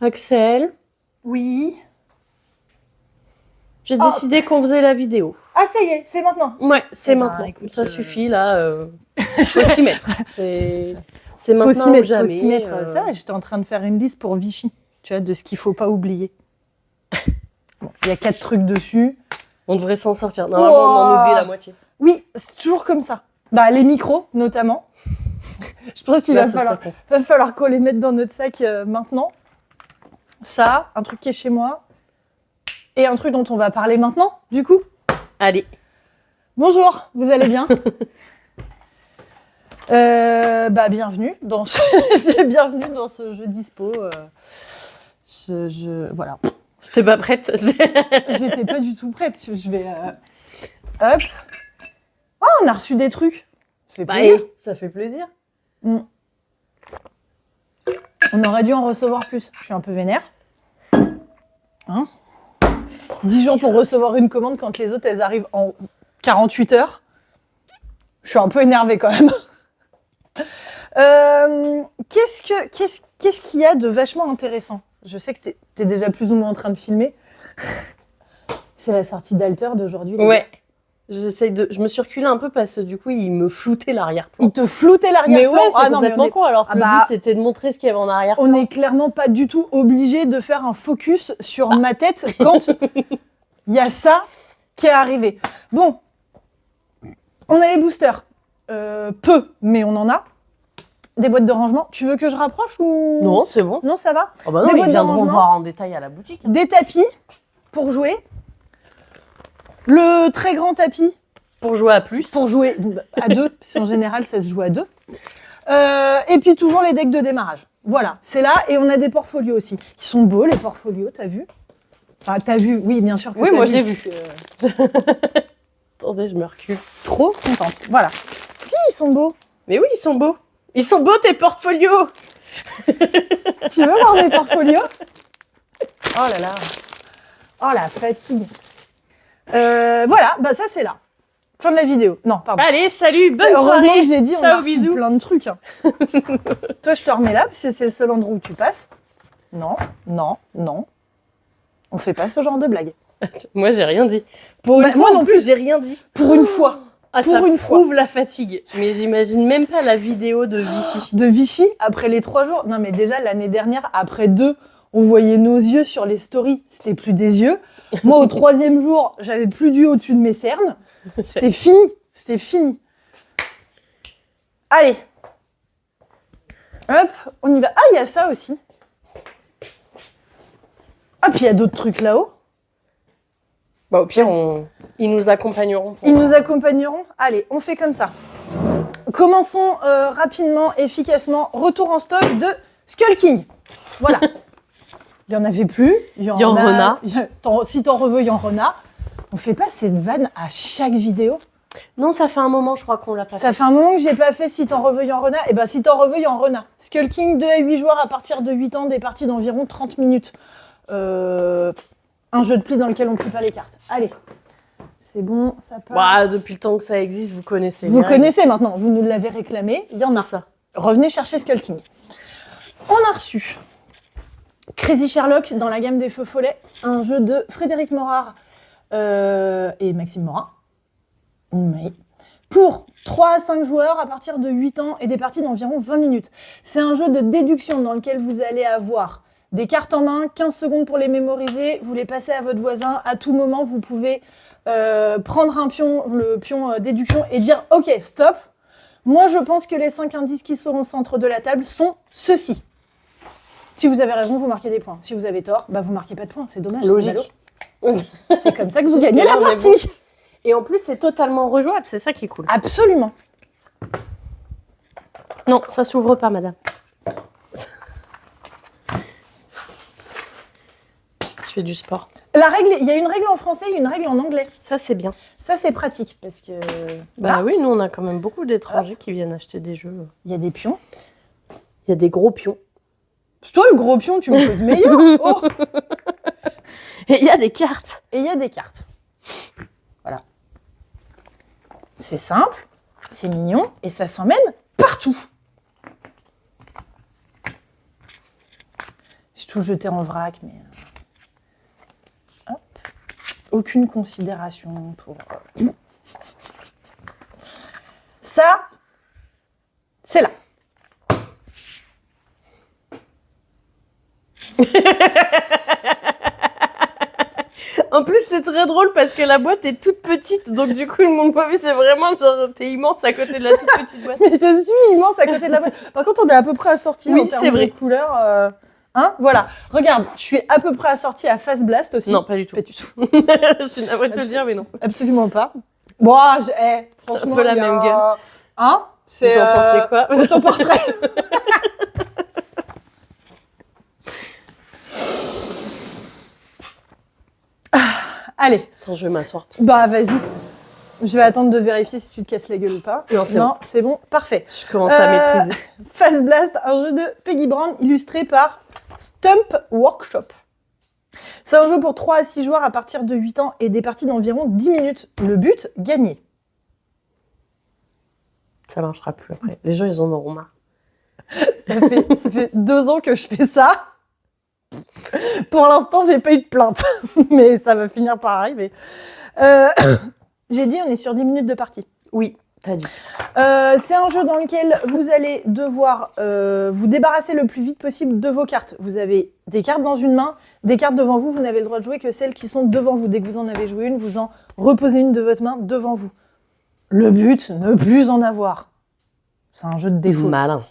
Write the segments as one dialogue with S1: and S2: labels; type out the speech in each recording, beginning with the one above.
S1: Axel,
S2: Oui.
S1: j'ai décidé qu'on faisait la vidéo.
S2: Ah, ça y est, c'est maintenant.
S1: Ouais, c'est
S2: Eh ben,
S1: maintenant.
S2: écoute,
S1: Ça suffit, là. Faut s'y mettre. C'est
S2: Faut
S1: maintenant
S2: s'y
S1: ou
S2: mettre,
S1: jamais.
S2: faut s'y mettre. Ça, j'étais en train de faire une liste pour Vichy, tu vois, de ce qu'il faut pas oublier. Bon, il y a 4 trucs dessus.
S1: On devrait s'en sortir. Normalement, on en oublie la moitié.
S2: Oui, c'est toujours comme ça. Bah, les micros, notamment. Je pense qu'il
S1: Là,
S2: va falloir qu'on les mette dans notre sac maintenant. Ça, un truc qui est chez moi. Et un truc dont on va parler maintenant, du coup.
S1: Allez.
S2: Bonjour, vous allez bien? Bienvenue dans bienvenue dans ce jeu dispo. Voilà.
S1: J'étais pas prête.
S2: J'étais pas du tout prête. Je vais. Hop. Oh, on a reçu des trucs. Ça fait plaisir.
S1: Ça fait plaisir.
S2: On aurait dû en recevoir plus. Je suis un peu vénère. Hein? 10 jours pour recevoir une commande quand les autres, elles arrivent en 48 heures. Je suis un peu énervée quand même. Qu'est-ce qu'il y a de vachement intéressant? Je sais que t'es déjà plus ou moins en train de filmer. C'est la sortie d'Alter d'aujourd'hui.
S1: Ouais. Je me suis reculée un peu parce que du coup, il me floutait l'arrière-plan.
S2: Il te floutait l'arrière-plan.
S1: Mais ouais, c'est complètement con. Alors que le but, c'était de montrer ce qu'il y avait en arrière-plan.
S2: On n'est clairement pas du tout obligé de faire un focus sur ma tête quand il y a ça qui est arrivé. Bon, on a les boosters. Peu, mais on en a. Des boîtes de rangement. Tu veux que je rapproche ou...
S1: Non, c'est bon.
S2: Non, ça va.
S1: Oh bah non, ils viendront voir en détail à la boutique.
S2: Des tapis pour jouer. Le très grand tapis.
S1: Pour jouer à plus.
S2: Pour jouer à 2, parce qu'en général, ça se joue à 2. Et puis toujours les decks de démarrage. Voilà, c'est là. Et on a des portfolios aussi. Qui sont beaux, les portfolios, t'as vu? Enfin, t'as vu, oui, bien sûr que
S1: oui,
S2: t'as
S1: moi
S2: vu.
S1: j'ai vu. Attendez, je me recule.
S2: Trop contente. Voilà. Si, ils sont beaux.
S1: Mais oui, ils sont beaux. Ils sont beaux, tes portfolios.
S2: Tu veux voir mes portfolios? Oh là là. Oh la fatigue. Voilà, bah ça c'est là. Fin de la vidéo. Non, pardon.
S1: Allez, salut, bonne soirée.
S2: Heureusement que j'ai dit,
S1: ciao,
S2: on a reçu
S1: bisous.
S2: plein de trucs. Hein. Toi, je te remets là, parce que c'est le seul endroit où tu passes. Non, non, non. On fait pas ce genre de blague.
S1: Moi, j'ai rien dit. Pour une fois,
S2: moi non
S1: plus, j'ai rien dit.
S2: Pour une fois.
S1: Ah,
S2: pour
S1: ça
S2: une
S1: prouve
S2: fois.
S1: la fatigue. Mais j'imagine même pas la vidéo de Vichy.
S2: De Vichy, après les 3 jours. Non, mais déjà, l'année dernière, après 2, on voyait nos yeux sur les stories. C'était plus des yeux. Moi, au 3e jour, j'avais plus d'yeux au-dessus de mes cernes. C'était fini. C'était fini. Allez. Hop, on y va. Ah, il y a ça aussi. Ah, puis il y a d'autres trucs là-haut.
S1: Bah, au pire, ils nous accompagneront.
S2: Ils nous accompagneront. Allez, on fait comme ça. Commençons rapidement, efficacement. Retour en stock de Skull King. Voilà. Il y en avait plus. Il y en
S1: a.
S2: Si t'en veux, il y en a. On fait pas cette vanne à chaque vidéo?
S1: Non, ça fait un moment, je crois qu'on l'a pas fait.
S2: Ça fait un moment que j'ai pas fait si t'en veux, il y en a. Et ben si t'en veux, il y en a. Skull King, 2 à 8 joueurs à partir de 8 ans, des parties d'environ 30 minutes. Un jeu de pli dans lequel on plie pas les cartes. Allez. C'est bon, ça part.
S1: Bah, depuis le temps que ça existe, vous connaissez.
S2: Vous connaissez maintenant, vous nous l'avez réclamé, il y en a.
S1: Ça.
S2: Revenez chercher Skull King. On a reçu Crazy Sherlock dans la gamme des Feux Follets, un jeu de Frédéric Morard et Maxime Morin. Oui. Pour 3 à 5 joueurs à partir de 8 ans et des parties d'environ 20 minutes. C'est un jeu de déduction dans lequel vous allez avoir des cartes en main, 15 secondes pour les mémoriser, vous les passez à votre voisin. À tout moment, vous pouvez prendre un pion, le pion déduction, et dire « Ok, stop, moi je pense que les 5 indices qui sont au centre de la table sont ceux-ci. » Si vous avez raison, vous marquez des points. Si vous avez tort, bah vous marquez pas de points, c'est dommage.
S1: Logique.
S2: C'est comme ça que vous gagnez la partie.
S1: Et en plus, c'est totalement rejouable, c'est ça qui est cool.
S2: Absolument.
S1: Non, ça s'ouvre pas, madame. Je fais du sport.
S2: La règle, il y a une règle en français et une règle en anglais.
S1: Ça, c'est bien.
S2: Ça, c'est pratique parce que...
S1: Bah oui, nous, on a quand même beaucoup d'étrangers qui viennent acheter des jeux.
S2: Il y a des pions.
S1: Il y a des gros pions.
S2: C'est toi, le gros pion, tu me poses meilleur. Oh.
S1: Et il y a des cartes.
S2: Et il y a des cartes. Voilà. C'est simple, c'est mignon et ça s'emmène partout. tout jeté en vrac, mais... Hop. Aucune considération pour... Ça, c'est là.
S1: En plus, c'est très drôle parce que la boîte est toute petite, donc du coup, ils m'ont pas vu. C'est vraiment genre, t'es immense à côté de la toute petite boîte.
S2: Mais je suis immense à côté de la boîte. Par contre, on est à peu près assortis
S1: Oui,
S2: en termes
S1: c'est vrai.
S2: de couleurs. Hein, voilà. Regarde, je suis à peu près assortie à Face Blast aussi.
S1: Non, pas du tout.
S2: Pas du tout.
S1: Je suis navrée de te le dire, mais non.
S2: Absolument pas. Bon, franchement,
S1: Un peu la
S2: il y a-
S1: même gueule.
S2: Hein,
S1: Vous en pensez quoi?
S2: Autoportrait. Allez,
S1: Attends, je vais m'asseoir.
S2: bah vas-y. Je vais attendre de vérifier si tu te casses la gueule ou pas.
S1: Non, c'est
S2: Non, c'est bon, parfait.
S1: Je commence à maîtriser.
S2: Face Blast, un jeu de Peggy Brown illustré par Stump Workshop. C'est un jeu pour 3 à 6 joueurs à partir de 8 ans et des parties d'environ 10 minutes. Le but, gagner.
S1: Ça marchera plus après. Les gens, ils en auront marre.
S2: Ça fait 2 ans que je fais ça. Pour l'instant, j'ai pas eu de plainte, mais ça va finir par arriver. J'ai dit, on est sur 10 minutes de partie.
S1: Oui, t'as dit.
S2: C'est un jeu dans lequel vous allez devoir vous débarrasser le plus vite possible de vos cartes. Vous avez des cartes dans une main, des cartes devant vous. Vous n'avez le droit de jouer que celles qui sont devant vous. Dès que vous en avez joué une, vous en reposez une de votre main devant vous. Le but, ne plus en avoir. C'est un jeu de défaut.
S1: Malin.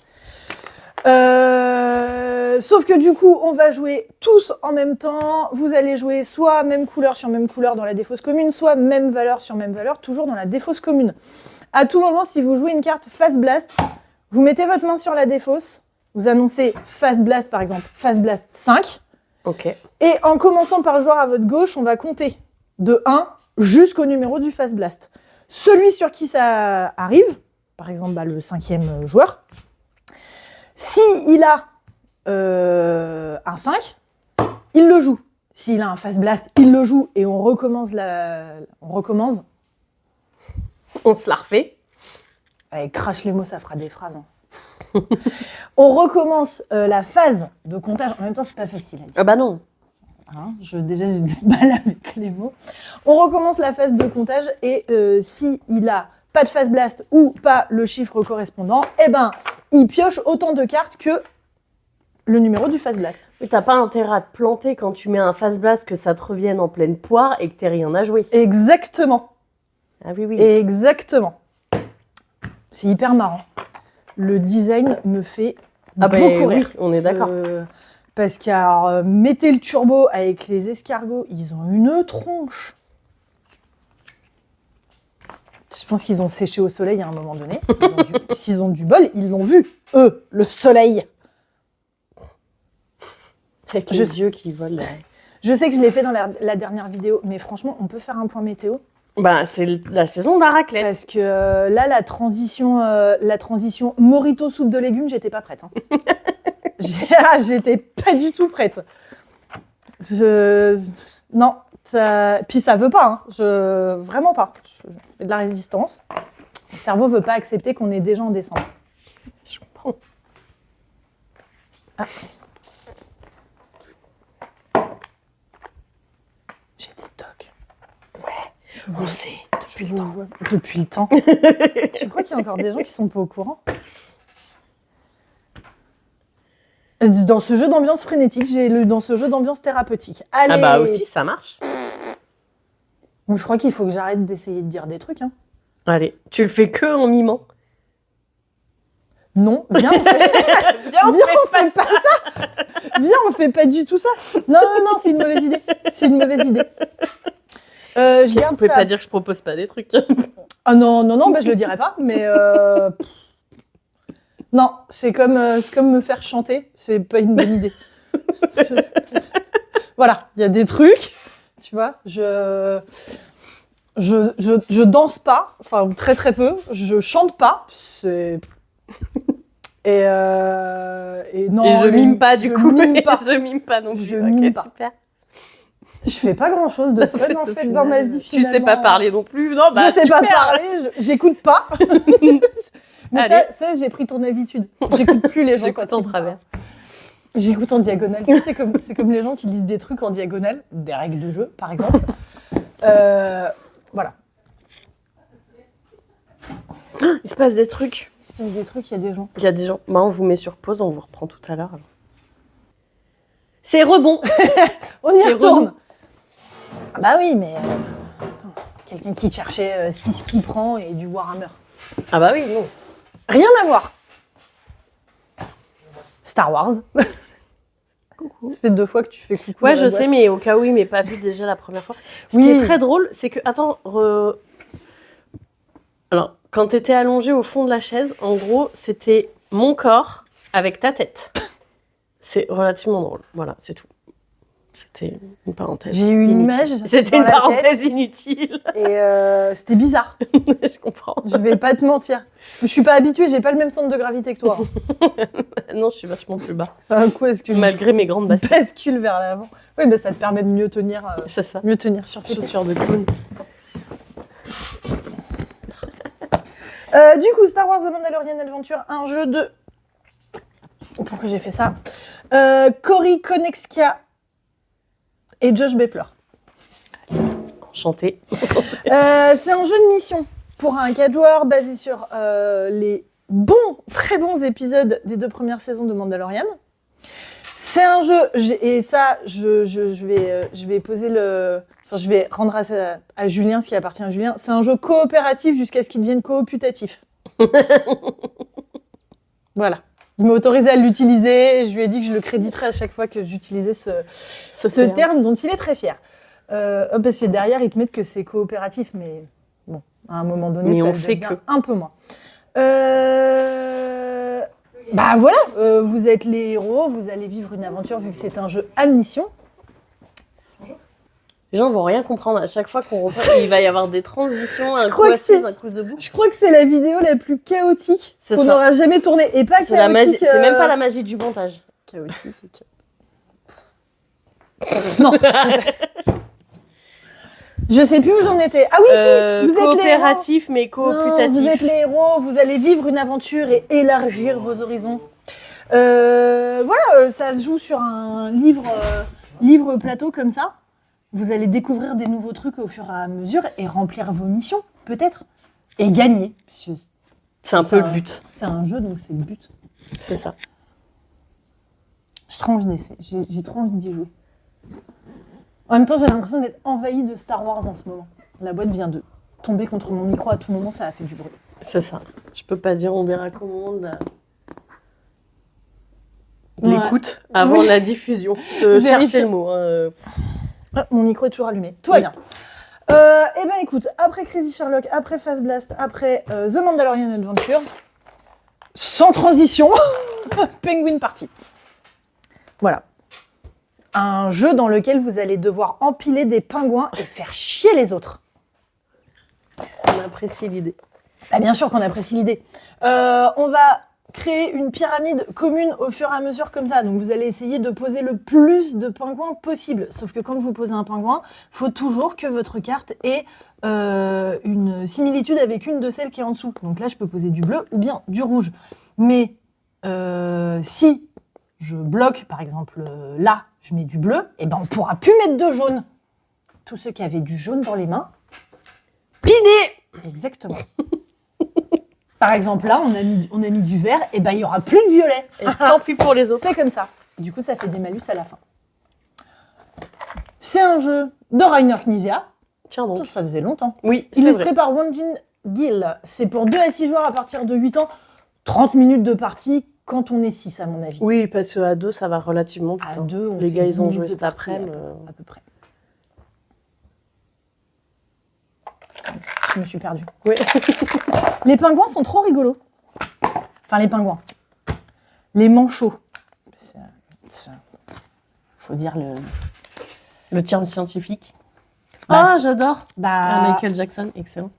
S2: Sauf que du coup, on va jouer tous en même temps. Vous allez jouer soit même couleur sur même couleur dans la défausse commune, soit même valeur sur même valeur, toujours dans la défausse commune. À tout moment, si vous jouez une carte Face Blast, vous mettez votre main sur la défausse, vous annoncez Face Blast par exemple, Face Blast 5.
S1: Ok.
S2: Et en commençant par le joueur à votre gauche, on va compter de 1 jusqu'au numéro du Face Blast. Celui sur qui ça arrive, par exemple le 5e joueur, s'il a un 5, il le joue. S'il a un Face Blast, il le joue et on recommence.
S1: On se la refait.
S2: Allez, crache les mots, ça fera des phrases. Hein. On recommence la phase de comptage. En même temps, c'est pas facile à dire.
S1: Ah bah non.
S2: Hein, déjà, j'ai du mal avec les mots. On recommence la phase de comptage et s'il a pas de Face Blast ou pas le chiffre correspondant, eh ben, il pioche autant de cartes que le numéro du Face Blast.
S1: Mais t'as pas intérêt à te planter quand tu mets un Face Blast que ça te revienne en pleine poire et que t'aies rien à jouer.
S2: Exactement.
S1: Ah oui, oui.
S2: Exactement. C'est hyper marrant. Le design me fait beaucoup
S1: oui,
S2: rire.
S1: on est d'accord.
S2: Parce que mettez le turbo avec les escargots, ils ont une tronche. Je pense qu'ils ont séché au soleil à un moment donné. S'ils ont du bol, ils l'ont vu, eux, le soleil.
S1: Avec les yeux qui volent.
S2: Je sais que je l'ai fait dans la dernière vidéo, mais franchement, on peut faire un point météo.
S1: Bah, c'est la saison de la raclette.
S2: Parce que là, la transition Morito soupe de légumes, j'étais pas prête. Hein. J'étais pas du tout prête. Non, puis ça veut pas. Hein. Vraiment pas. Je fais de la résistance. Le cerveau veut pas accepter qu'on est déjà en décembre.
S1: Je comprends.
S2: Ah. J'ai des tocs.
S1: Ouais, on sait.
S2: Depuis le temps. Je crois qu'il y a encore des gens qui sont pas au courant. Dans ce jeu d'ambiance frénétique, j'ai lu dans ce jeu d'ambiance thérapeutique. Allez.
S1: Ah bah aussi, ça marche.
S2: Je crois qu'il faut que j'arrête d'essayer de dire des trucs. Hein.
S1: Allez, tu le fais que en mimant.
S2: Non, viens, on fait pas ça. Viens, on fait pas du tout ça. Non, c'est une mauvaise idée. C'est une mauvaise idée. Je garde
S1: Vous pouvez
S2: ça.
S1: pas dire que je propose pas des trucs.
S2: Ah non, bah, je le dirais pas, mais non, c'est comme me faire chanter, c'est pas une bonne idée. Voilà, il y a des trucs, tu vois, je danse pas, enfin très très peu, je chante pas, c'est et non.
S1: Et je mime pas du coup.
S2: Mime pas.
S1: Je mime pas non plus.
S2: Je mime pas.
S1: Super.
S2: Je fais pas grand chose de fun en fait dans ma vie.
S1: Tu sais pas parler non plus. Non, bah,
S2: je sais
S1: super.
S2: pas parler, j'écoute pas. Mais ça, j'ai pris ton habitude. J'écoute plus les gens
S1: J'écoute
S2: quand
S1: en
S2: ils
S1: travers.
S2: J'écoute en diagonale. Tu sais, c'est comme les gens qui lisent des trucs en diagonale, des règles de jeu, par exemple. Voilà.
S1: Il se passe des trucs.
S2: Il se passe des trucs, il y a des gens.
S1: Il y a des gens. Bah, on vous met sur pause, on vous reprend tout à l'heure. C'est rebond.
S2: On y
S1: C'est
S2: retourne. Ah bah oui, mais attends, quelqu'un qui cherchait 6 qui prend et du Warhammer.
S1: Ah bah oui, non.
S2: Rien à voir. Star Wars.
S1: Coucou.
S2: Ça fait 2 fois que tu fais coucou.
S1: Ouais,
S2: dans
S1: je
S2: la
S1: sais,
S2: boîte.
S1: mais au cas où il m'est pas vu déjà la première fois. Ce
S2: Oui.
S1: qui est très drôle, c'est que... Attends, alors, quand t'étais allongé au fond de la chaise, en gros, c'était mon corps avec ta tête. C'est relativement drôle. Voilà, c'est tout. C'était une parenthèse.
S2: J'ai eu une
S1: inutile.
S2: image
S1: C'était
S2: dans
S1: une
S2: la
S1: parenthèse
S2: tête.
S1: inutile.
S2: Et c'était bizarre.
S1: Je comprends.
S2: Je vais pas te mentir. Je suis pas habituée, j'ai pas le même centre de gravité que toi.
S1: Non, je suis vachement plus bas.
S2: Ça un coup, est-ce que je
S1: Malgré mes grandes baskets.
S2: bascule vers l'avant? Oui, bah ça te permet de mieux tenir
S1: C'est ça.
S2: sur tes pieds.
S1: Chaussures de clown.
S2: Du coup, Star Wars The Mandalorian Adventure, un jeu de... Pourquoi j'ai fait ça? Cory Konexkia et Josh Bepler.
S1: Enchantée.
S2: C'est un jeu de mission pour un 4 joueurs basé sur les très bons épisodes des 2 premières saisons de Mandalorian. C'est un jeu, et ça, je vais poser le... Enfin, je vais rendre à Julien ce qui appartient à Julien. C'est un jeu coopératif jusqu'à ce qu'il devienne cooputatif. Voilà. Il m'a autorisé à l'utiliser. Je lui ai dit que je le créditerais à chaque fois que j'utilisais ce terme dont il est très fier. Parce que derrière, ils te mettent que c'est coopératif, mais bon, à un moment donné,
S1: Mais
S2: ça
S1: on
S2: le
S1: sait
S2: devient
S1: que.
S2: un peu moins. Bah voilà, vous êtes les héros, vous allez vivre une aventure vu que c'est un jeu à mission.
S1: Les gens vont rien comprendre. À chaque fois qu'on reprend, il va y avoir des transitions, un coup
S2: crois que
S1: assise,
S2: c'est-
S1: un coup debout.
S2: Je crois que c'est la vidéo la plus chaotique
S1: C'est
S2: qu'on
S1: ça.
S2: aura jamais tournée. Et pas
S1: C'est la magie.
S2: chaotique.
S1: C'est même pas la magie du montage. Chaotique.
S2: Non. Je sais plus où j'en étais. Ah oui, si, vous êtes les héros.
S1: Coopératif mais
S2: Non, vous
S1: cooputatif.
S2: êtes les héros, vous allez vivre une aventure et élargir vos horizons. Voilà, ça se joue sur un livre plateau comme ça. Vous allez découvrir des nouveaux trucs au fur et à mesure et remplir vos missions, peut-être. Et gagner.
S1: C'est un peu le but.
S2: C'est un jeu, donc c'est le but.
S1: C'est ça.
S2: J'ai trop envie d'essayer. J'ai trop envie d'y jouer. En même temps, j'ai l'impression d'être envahie de Star Wars en ce moment. La boîte vient de tomber contre mon micro à tout moment, ça a fait du bruit.
S1: C'est ça. Je peux pas dire, on verra comment on
S2: Ouais.
S1: l'écoute avant
S2: Oui.
S1: la diffusion.
S2: Vérifier.
S1: Cherchez le mot.
S2: Ah, mon micro est toujours allumé. Tout va
S1: Oui.
S2: bien. Eh ben écoute, après Crazy Sherlock, après Fast Blast, après The Mandalorian Adventures, sans transition, Penguin Party. Voilà. Un jeu dans lequel vous allez devoir empiler des pingouins et faire chier les autres.
S1: On apprécie l'idée.
S2: Bah, bien sûr qu'on apprécie l'idée. On va créer une pyramide commune au fur et à mesure comme ça. Donc vous allez essayer de poser le plus de pingouins possible. Sauf que quand vous posez un pingouin, il faut toujours que votre carte ait une similitude avec une de celles qui est en dessous. Donc là, je peux poser du bleu ou bien du rouge. Mais si je bloque, par exemple là, je mets du bleu, et ben on ne pourra plus mettre de jaune. Tous ceux qui avaient du jaune dans les mains,
S1: Piné.
S2: exactement. Par exemple, là, on a mis du vert, et ben il n'y aura plus de violet.
S1: Et tant pis pour les autres.
S2: C'est comme ça. Du coup, ça fait des malus à la fin. C'est un jeu de Rainer Knizia.
S1: Tiens donc.
S2: Ça faisait longtemps.
S1: Oui, c'est
S2: Illustré
S1: vrai.
S2: par Wonjin Gill. C'est pour 2 à 6 joueurs à partir de 8 ans. 30 minutes de partie quand on est 6, à mon avis.
S1: Oui, parce qu'à 2, ça va relativement vite.
S2: À
S1: hein.
S2: 2, on
S1: Les
S2: fait
S1: gars,
S2: 10
S1: ils ont
S2: minutes
S1: joué
S2: de
S1: cet
S2: partie,
S1: après-midi.
S2: à peu près. Je me suis perdue.
S1: Oui.
S2: Les pingouins sont trop rigolos. Enfin, les pingouins. Les manchots. Faut dire
S1: Le terme scientifique.
S2: Bah,
S1: Ah, j'adore.
S2: Bah,
S1: Michael Jackson, excellent.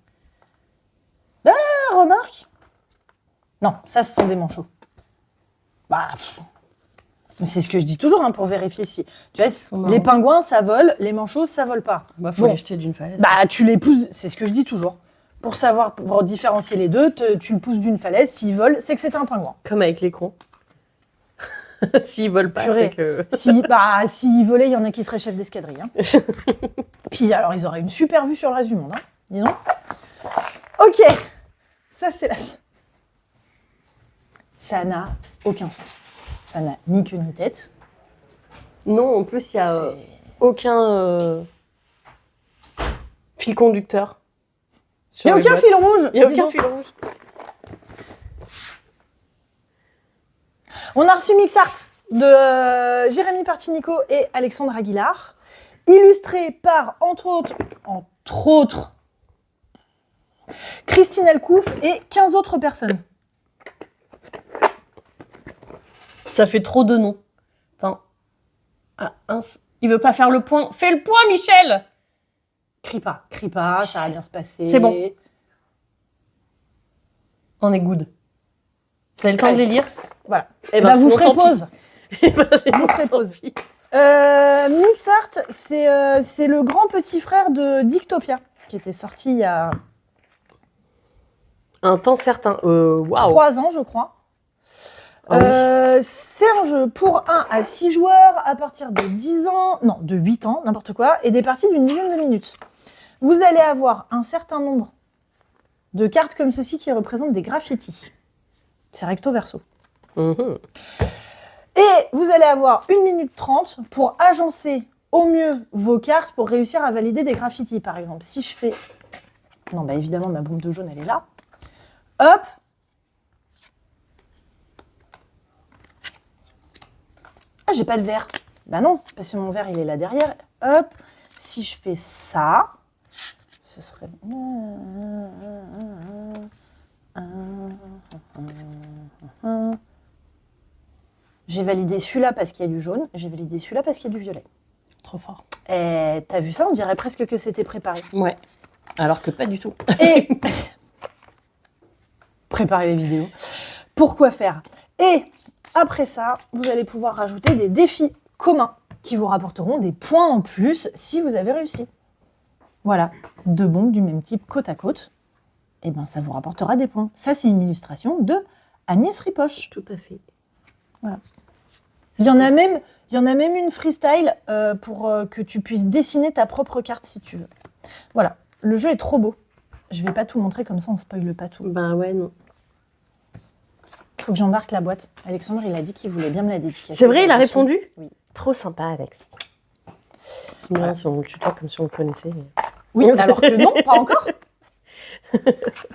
S2: remarque. Non, ça, ce sont des manchots. Bah, mais c'est ce que je dis toujours hein, pour vérifier si. Tu vois,
S1: sont
S2: les
S1: marrants.
S2: pingouins, ça vole, les manchots, ça vole pas.
S1: Bah, faut
S2: Bon.
S1: les jeter d'une falaise.
S2: Bah, tu les pousses, c'est ce que je dis toujours. Pour savoir, pour différencier les deux, tu le pousses d'une falaise, s'il vole, c'est que c'est un pingouin.
S1: Comme avec les cons. S'ils volent pas,
S2: Purée.
S1: c'est que...
S2: S'ils volaient, il y en a qui seraient chefs d'escadrille. Hein. Puis alors, ils auraient une super vue sur le reste du monde. Hein. Dis donc. Ok. Ça, c'est la... Ça n'a aucun sens. Ça n'a ni queue ni tête.
S1: Non, en plus, il n'y a
S2: C'est-
S1: aucun fil conducteur.
S2: Il n'y a aucun fil rouge.
S1: Il n'y a
S2: Dis
S1: aucun
S2: donc.
S1: fil rouge.
S2: On a reçu Mixart de Jérémy Partinico et Alexandre Aguilar, illustré par, entre autres, Christine Elcouf et 15 autres personnes.
S1: Ça fait trop de noms. Attends. Ah, il veut pas faire le point. Fais le point, Michel!
S2: Crie pas, ça va bien se passer.
S1: C'est bon. On est good. Vous avez le temps de les lire?
S2: Voilà.
S1: Eh
S2: Bah, vous
S1: sinon,
S2: ferez
S1: tant pis.
S2: pause.
S1: Eh ben, sinon,
S2: Vous ferez
S1: tant
S2: pause.
S1: pis.
S2: Mixart, c'est le grand petit frère de Dictopia, qui était sorti il y a
S1: Un temps certain. Waouh.
S2: 3 ans, je crois.
S1: Ah oui.
S2: C'est un jeu pour 1 à 6 joueurs à partir de 10 ans, non, de 8 ans, n'importe quoi, et des parties d'une dizaine de minutes. Vous allez avoir un certain nombre de cartes comme ceci qui représentent des graffitis. C'est recto verso.
S1: Mhm.
S2: Et vous allez avoir 1 minute 30 pour agencer au mieux vos cartes pour réussir à valider des graffitis. Par exemple, si je fais... Non, bah évidemment, ma bombe de jaune, elle est là. Hop. Ah, j'ai pas de verre. Bah non, parce que mon verre, il est là derrière. Hop. Si je fais ça, ce serait... J'ai validé celui-là parce qu'il y a du jaune. J'ai validé celui-là parce qu'il y a du violet.
S1: Trop fort.
S2: Et t'as vu ça? On dirait presque que c'était préparé.
S1: Ouais. Alors que pas du tout.
S2: Et préparer les vidéos. Pourquoi faire? Et après ça, vous allez pouvoir rajouter des défis communs qui vous rapporteront des points en plus si vous avez réussi. Voilà, 2 bombes du même type côte à côte. Et ben ça vous rapportera des points. Ça, c'est une illustration de Agnès Ripoche.
S1: Tout à fait.
S2: Voilà. Il y en a même une freestyle pour que tu puisses dessiner ta propre carte si tu veux. Voilà, le jeu est trop beau. Je vais pas tout montrer comme ça, on spoile pas tout.
S1: Ben ouais, non.
S2: Faut que j'embarque la boîte. Alexandre, il a dit qu'il voulait bien me la dédicacer.
S1: C'est vrai, il a répondu?
S2: Oui.
S1: Trop sympa, Alex. C'est bien si on le tutoie comme si on le connaissait.
S2: Oui, alors que non, pas encore.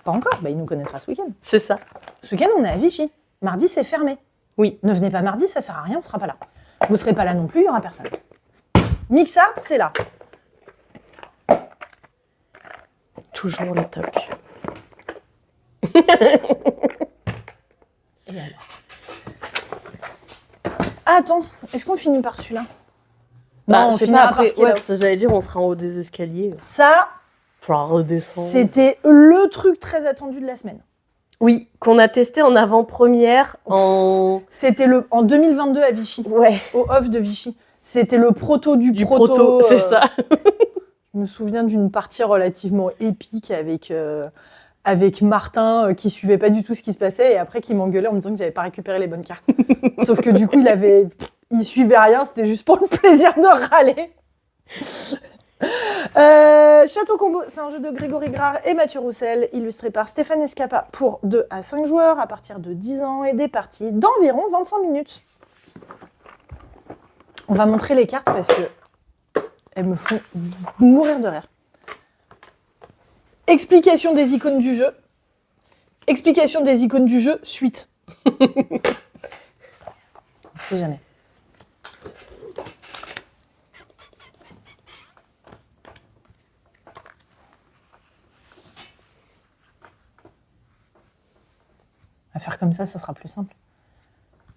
S2: Pas encore, bah, il nous connaîtra ce week-end.
S1: C'est ça.
S2: Ce week-end, on est à Vichy. Mardi, c'est fermé.
S1: Oui.
S2: Ne venez pas mardi, ça sert à rien, on sera pas là. Vous serez pas là non plus, il y aura personne. Mixart, c'est là.
S1: Toujours le toc.
S2: Et alors Ah, attends, est-ce qu'on finit par celui-là?
S1: Bah,
S2: on
S1: je sais
S2: finira
S1: pas,
S2: par
S1: après,
S2: ce qui est
S1: ouais,
S2: là.
S1: parce que j'allais dire, on sera en haut des escaliers.
S2: Ça,
S1: Faudra redescendre.
S2: c'était le truc très attendu de la semaine.
S1: Oui, qu'on a testé en avant-première en...
S2: C'était en 2022 à Vichy,
S1: Ouais,
S2: au off de Vichy. C'était le proto du
S1: du
S2: proto.
S1: proto, c'est ça.
S2: Je me souviens d'une partie relativement épique avec Martin qui suivait pas du tout ce qui se passait et après qui m'engueulait en me disant que j'avais pas récupéré les bonnes cartes. Sauf que du coup, il suivait rien, c'était juste pour le plaisir de râler. Château Combo, c'est un jeu de Grégory Grard et Mathieu Roussel, illustré par Stéphane Escapa pour 2 à 5 joueurs à partir de 10 ans et des parties d'environ 25 minutes. On va montrer les cartes parce que elles me font mourir de rire. Explication des icônes du jeu. Explication des icônes du jeu, suite. On sait jamais. À faire comme ça sera plus simple.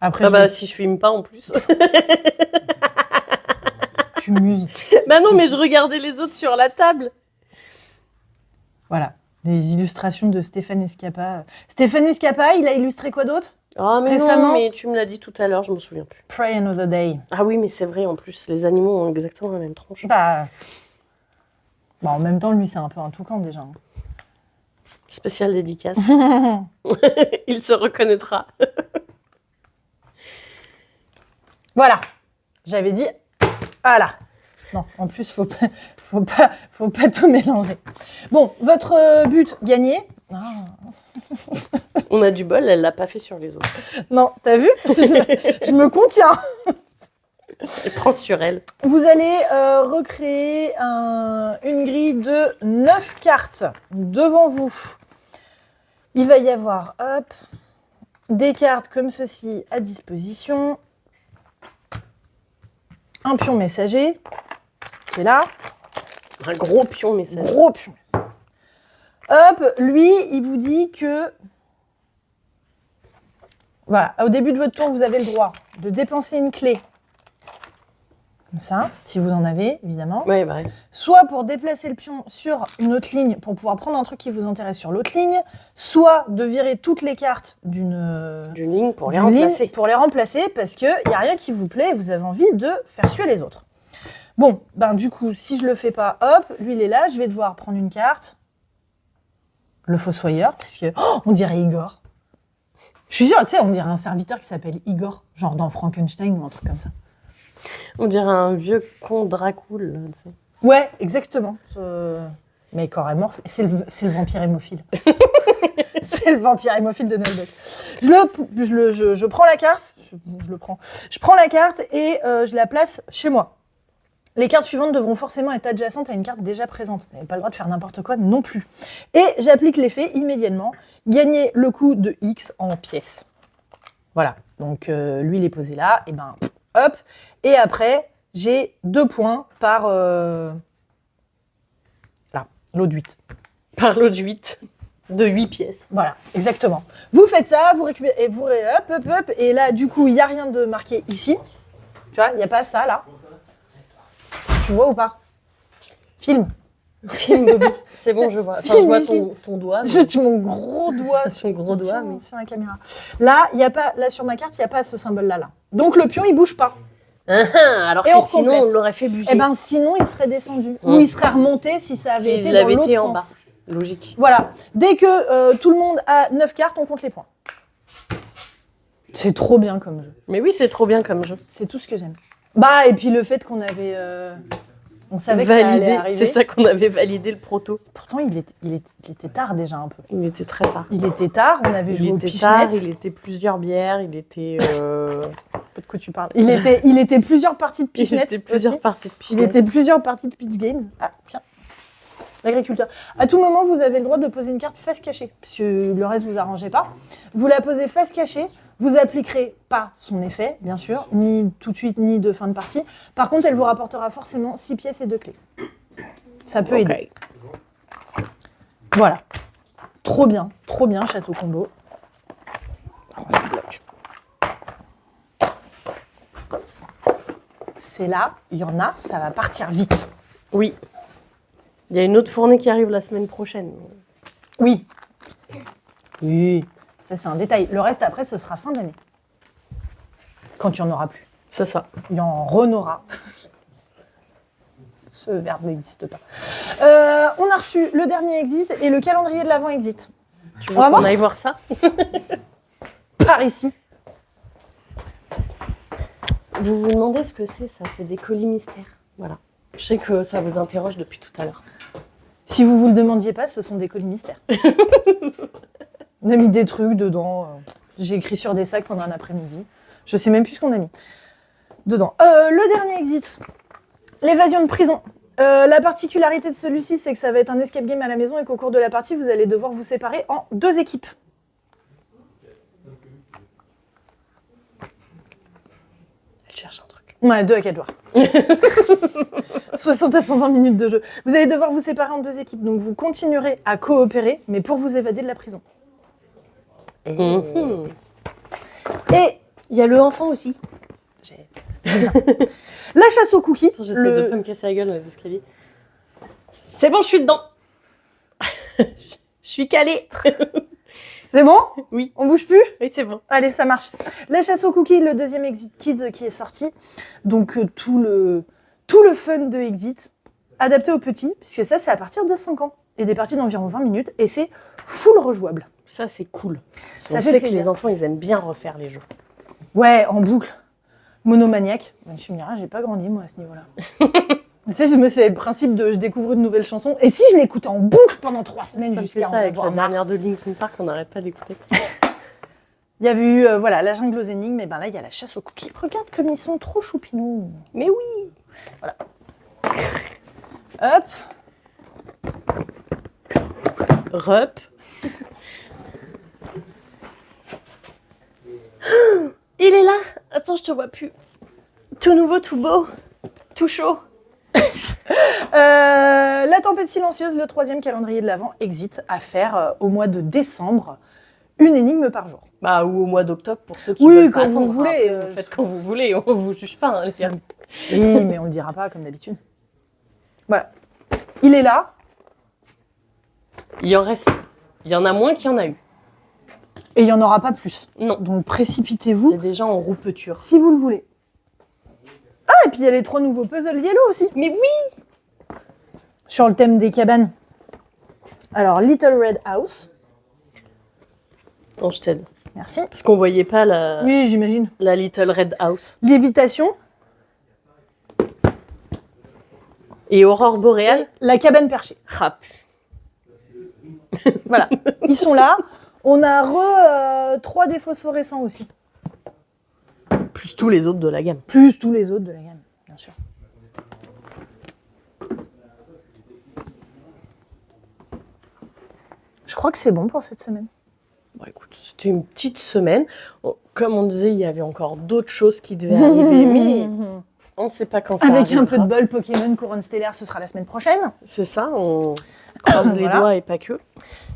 S2: Après,
S1: Ah bah, si je filme pas en plus.
S2: tu muses.
S1: Bah non, mais je regardais les autres sur la table.
S2: Voilà, des illustrations de Stéphane Escapa. Stéphane Escapa, il a illustré quoi d'autre?
S1: Ah mais
S2: Récemment.
S1: non, mais tu me l'as dit tout à l'heure, je me souviens plus.
S2: Pray Another Day.
S1: Ah oui, mais c'est vrai, en plus, les animaux ont exactement la même tronche.
S2: Bah, bon, en même temps, lui, c'est un peu un toucan déjà.
S1: Spécial dédicace. Il se reconnaîtra.
S2: Voilà. J'avais dit, voilà. Non, en plus, faut pas tout mélanger. Bon, votre but gagné. Ah.
S1: On a du bol, elle l'a pas fait sur les autres.
S2: Non, t'as vu je me contiens.
S1: Elle prend sur elle.
S2: Vous allez recréer une grille de 9 cartes devant vous. Il va y avoir, hop, des cartes comme ceci à disposition. Un pion messager, qui est là.
S1: Un gros pion messager.
S2: Gros pion. Hop, lui, il vous dit que... Voilà, au début de votre tour, vous avez le droit de dépenser une clé. Comme ça, si vous en avez, évidemment.
S1: Ouais, bah ouais.
S2: Soit pour déplacer le pion sur une autre ligne, pour pouvoir prendre un truc qui vous intéresse sur l'autre ligne, soit de virer toutes les cartes d'une
S1: ligne pour les
S2: d'une ligne
S1: remplacer.
S2: pour les remplacer, parce qu'il n'y a rien qui vous plaît et vous avez envie de faire suer les autres. Bon, ben du coup, si je le fais pas, hop, lui il est là, je vais devoir prendre une carte. Le Fossoyeur, puisque on dirait Igor. Je suis sûre, tu sais, on dirait un serviteur qui s'appelle Igor, genre dans Frankenstein ou un truc comme ça.
S1: On dirait un vieux con Dracul, là, tu sais.
S2: Ouais, exactement. Mais corps est mort, c'est le vampire hémophile. C'est le vampire hémophile de Noël. Je prends la carte, je prends la carte et je la place chez moi. Les cartes suivantes devront forcément être adjacentes à une carte déjà présente. Vous n'avez pas le droit de faire n'importe quoi non plus. Et j'applique l'effet immédiatement. Gagner le coût de X en pièces. Voilà. Donc lui, il est posé là. Et ben, hop. Et après, j'ai 2 points par là, lot de 8.
S1: Par lot de 8. De 8 pièces.
S2: Voilà, exactement. Vous faites ça, vous récupérez, et vous hop. Et là, du coup, il n'y a rien de marqué ici. Tu vois, il n'y a pas ça, là. Tu vois ou pas? Film.
S1: Film, c'est bon, je vois. Enfin, je vois ton doigt. Mais...
S2: Je tue mon gros doigt
S1: sur gros doigt, mais...
S2: sur la caméra. Là, il y a pas, là sur ma carte, il n'y a pas ce symbole-là. Là. Donc le pion, il bouge pas.
S1: Alors
S2: et
S1: que sinon, on l'aurait fait bouger.
S2: Eh ben, sinon, il serait descendu. Ou il serait remonté si ça avait été dans l'autre sens.
S1: Bas. Logique.
S2: Voilà. Dès que tout le monde a 9 cartes, on compte les points. C'est trop bien comme jeu.
S1: Mais oui, c'est trop bien comme jeu.
S2: C'est tout ce que j'aime. Bah, et puis le fait qu'on avait... on savait que ça allait arriver.
S1: C'est ça qu'on avait validé le proto.
S2: Pourtant, il était tard déjà un peu.
S1: Il était très tard.
S2: Il était tard, on avait joué au
S1: pichenette. Il était plusieurs bières, il était...
S2: de quoi tu parles. Il était plusieurs parties de pichenette.
S1: Il était plusieurs parties de pichenette.
S2: Il était plusieurs parties de pitch games. Ah, tiens. L'agriculteur. À tout moment, vous avez le droit de poser une carte face cachée, puisque le reste vous arrangez pas. Vous la posez face cachée, vous appliquerez pas son effet, bien sûr, ni tout de suite, ni de fin de partie. Par contre, elle vous rapportera forcément 6 pièces et 2 clés. Ça peut aider. Voilà. Trop bien, Château Combo. Je bloque. C'est là, il y en a, ça va partir vite.
S1: Oui. Il y a une autre fournée qui arrive la semaine prochaine.
S2: Oui. Oui. Ça, c'est un détail. Le reste, après, ce sera fin d'année. Quand il n'y en aura plus.
S1: C'est ça.
S2: Il y en renaura. Ce verbe n'existe pas. On a reçu le dernier exit et le calendrier de l'avant exit.
S1: Tu veux qu'on aille voir ça?
S2: Par ici.
S1: Vous vous demandez ce que c'est, ça? C'est des colis mystères. Voilà. Je sais que ça vous interroge depuis tout à l'heure.
S2: Si vous le demandiez pas, ce sont des colis mystères. On a mis des trucs dedans. J'ai écrit sur des sacs pendant un après-midi. Je sais même plus ce qu'on a mis dedans. Le dernier exit. L'évasion de prison. La particularité de celui-ci, c'est que ça va être un escape game à la maison et qu'au cours de la partie, vous allez devoir vous séparer en 2 équipes.
S1: Elle cherche un truc.
S2: Ouais, 2 à 4 joueurs. 60 à 120 minutes de jeu. Vous allez devoir vous séparer en 2 équipes. Donc vous continuerez à coopérer, mais pour vous évader de la prison. Et
S1: il y a le enfant aussi.
S2: La chasse aux cookies.
S1: J'essaie de pas me casser la gueule dans les escaliers. C'est bon, je suis dedans. Je suis calée.
S2: C'est bon?
S1: Oui.
S2: On bouge plus?
S1: Oui, c'est bon.
S2: Allez, ça marche. La chasse aux cookies, le deuxième Exit Kids qui est sorti. Donc tout le fun de Exit, adapté aux petits, puisque ça, c'est à partir de 5 ans. Et des parties d'environ 20 minutes. Et c'est full rejouable.
S1: Ça, c'est cool.
S2: Ça
S1: On
S2: fait
S1: sait
S2: plaisir.
S1: que les enfants, ils aiment bien refaire les jeux.
S2: Ouais, en boucle. Monomaniaque. Tu me diras, j'ai pas grandi moi à ce niveau-là. Tu sais, c'est le principe de je découvre une nouvelle chanson. Et si je l'écoute en boucle pendant 3 semaines
S1: Ça
S2: jusqu'à
S1: fait
S2: en
S1: ça avec
S2: avoir
S1: la
S2: marre.
S1: dernière de Linkin Park, on n'arrête pas d'écouter.
S2: Il y avait eu voilà, la jungle aux énigmes, et ben là il y a la chasse aux cookies. Regarde comme ils sont trop choupinous.
S1: Mais oui.
S2: Hop.
S1: Rep. Il est là. Attends, je te vois plus. Tout nouveau, tout beau, tout chaud.
S2: La tempête silencieuse, le 3e calendrier de l'Avent, exit à faire au mois de décembre une énigme par jour.
S1: Bah, ou au mois d'octobre pour ceux qui
S2: Oui,
S1: veulent
S2: quand
S1: pas
S2: vous
S1: attendre.
S2: voulez,
S1: Après, vous faites quand vous voulez, on vous juge pas. Hein, les gars.
S2: Oui, mais on le dira pas comme d'habitude. Voilà. Il est là.
S1: Il en reste. Il y en a moins qu'il y en a eu.
S2: Et il n'y en aura pas plus.
S1: Non.
S2: Donc précipitez-vous
S1: C'est déjà en roupeture.
S2: si vous le voulez. Ah, et puis il y a les 3 nouveaux puzzles yellow aussi.
S1: Mais oui.
S2: Sur le thème des cabanes. Alors, Little Red House.
S1: Attends, je t'aide.
S2: Merci.
S1: Parce qu'on voyait pas la
S2: Oui, j'imagine.
S1: Little Red House.
S2: Lévitation.
S1: Et Aurore Boréale.
S2: La cabane perchée.
S1: Rap.
S2: Voilà. Ils sont là. On a 3 des phosphorescents aussi.
S1: Plus tous les autres de la gamme.
S2: Plus tous les autres de la gamme, bien sûr. Je crois que c'est bon pour cette semaine.
S1: Bon, écoute, c'était une petite semaine. Comme on disait, il y avait encore d'autres choses qui devaient arriver, mais on ne sait pas quand ça
S2: Avec
S1: arrivera.
S2: un peu de bol, Pokémon Couronne Stellaire, ce sera la semaine prochaine.
S1: C'est ça, on croise les
S2: Voilà.
S1: doigts et pas que.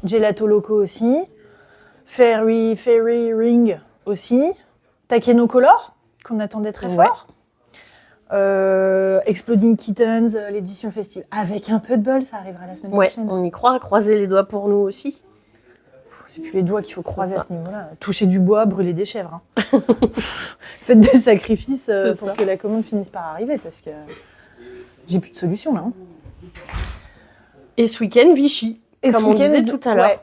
S2: Gelato Loco aussi. Fairy Ring aussi. Takeno Color, qu'on attendait très
S1: Ouais.
S2: fort. Exploding Kittens, l'édition festive. Avec un peu de bol, ça arrivera la semaine
S1: Ouais,
S2: prochaine.
S1: on y croit, croiser les doigts pour nous aussi.
S2: C'est plus les doigts qu'il faut croiser
S1: ça.
S2: à ce niveau-là. Toucher du bois, brûler des chèvres. Hein. Faites des sacrifices
S1: C'est
S2: pour
S1: ça.
S2: que la commande finisse par arriver, parce que j'ai plus de solution là. Hein.
S1: Et ce week-end, Vichy,
S2: Et
S1: comme
S2: ce
S1: on
S2: week-end,
S1: disait tout à l'heure.
S2: ouais.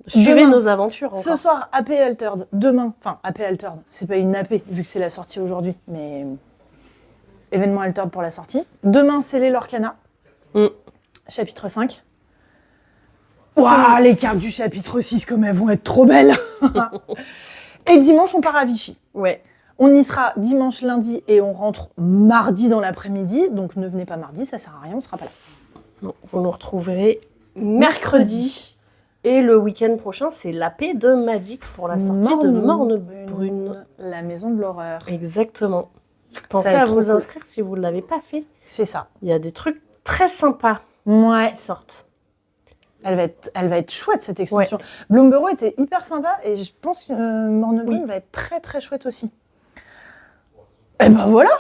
S1: Suivez
S2: Demain.
S1: nos aventures
S2: Ce
S1: encore.
S2: soir, AP Altered. Demain, enfin AP Altered, c'est pas une AP vu que c'est la sortie aujourd'hui, mais événement Altered pour la sortie. Demain, c'est les Lorcana, chapitre 5. Waouh, les cartes du chapitre 6, comme elles vont être trop belles. Et dimanche, on part à Vichy.
S1: Ouais,
S2: On y sera dimanche, lundi et on rentre mardi dans l'après-midi. Donc ne venez pas mardi, ça sert à rien, on sera pas là.
S1: non, vous nous retrouverez mercredi. Et le week-end prochain, c'est l'AP de Magic pour la sortie de Morne-Brune.
S2: La maison de l'horreur.
S1: Exactement. Pensez
S2: va être
S1: à
S2: trop
S1: vous
S2: cool.
S1: inscrire si vous ne l'avez pas fait.
S2: C'est ça.
S1: Il y a des trucs très sympas
S2: Ouais.
S1: qui sortent.
S2: Elle va être chouette cette extension. Bloomberg était hyper sympa et je pense que Morne-Brune va être très très chouette aussi. Et ben voilà.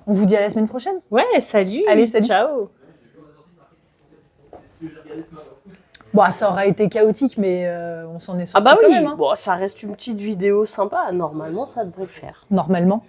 S2: On vous dit à la semaine prochaine.
S1: Ouais, salut.
S2: Allez, salut.
S1: Ciao.
S2: Bon, ça aurait été chaotique, mais on s'en est
S1: Ah
S2: sorti
S1: bah
S2: quand
S1: oui,
S2: même. Hein.
S1: bon, ça reste une petite vidéo sympa. Normalement, ça devrait le faire.
S2: Normalement.